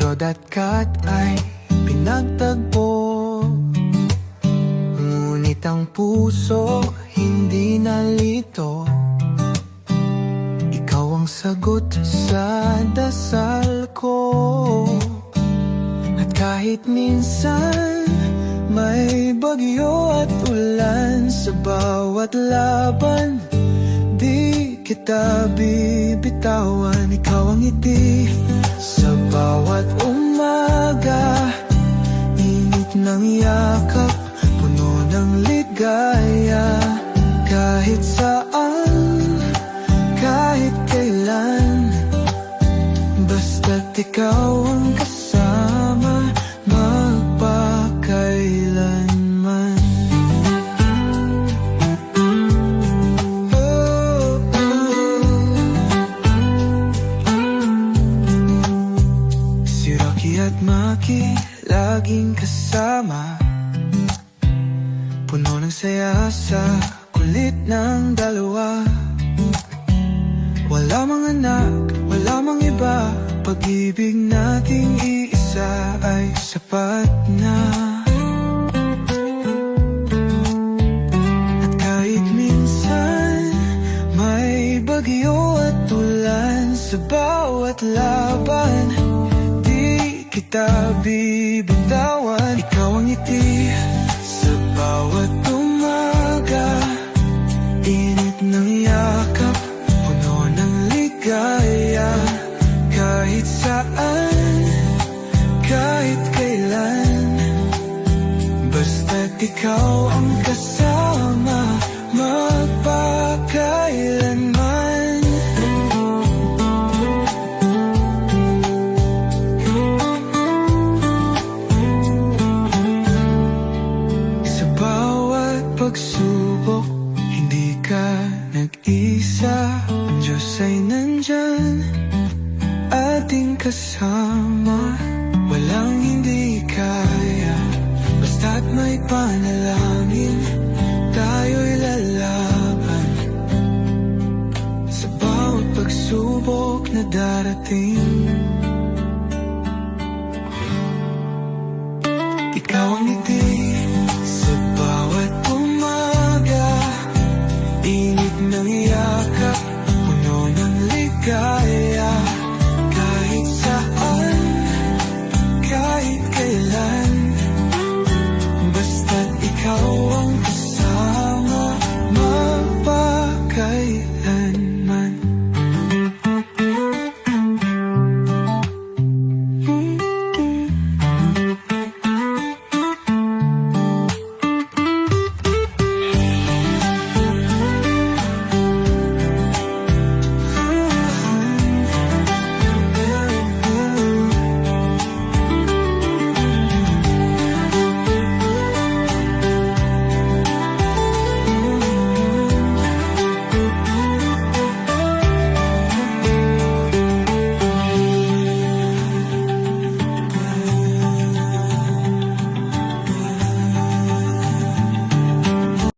Rod at Kat ay pinagtagpo, ngunit ang puso hindi nalito. Ikaw ang sagot sa dasal ko. At kahit minsan may bagyo at ulan, sa bawat laban di kita bibitawan. Ikaw ang ngiti sa bawat umaga, init ng yakap, puno ng ligaya. Kahit saan, kahit kailan, basta't ikaw ang kasama, magpakailanman. Si Rocky at Maki laging kasama, puno ng saya sa kulit ng dalawa. Wala mang anak, wala mang iba, pag-ibig nating iisa ay sapat na. At kahit minsan may bagyo at ulan, sa bawat laban di kita bibitawan. Ikaw ang ngiti sa bawat umaga, init ng yakap, puno ng ligaya. Kahit saan, kahit kailan, basta't ikaw ang kasama, magpakailanman. Sa bawat pagsubok, hindi ka nag-isa. Ang Diyos ay nandyan, ating kasama. Walang hindi kaya, basta't may panalangin, tayo'y lalaban. Sa bawat pagsubok na darating,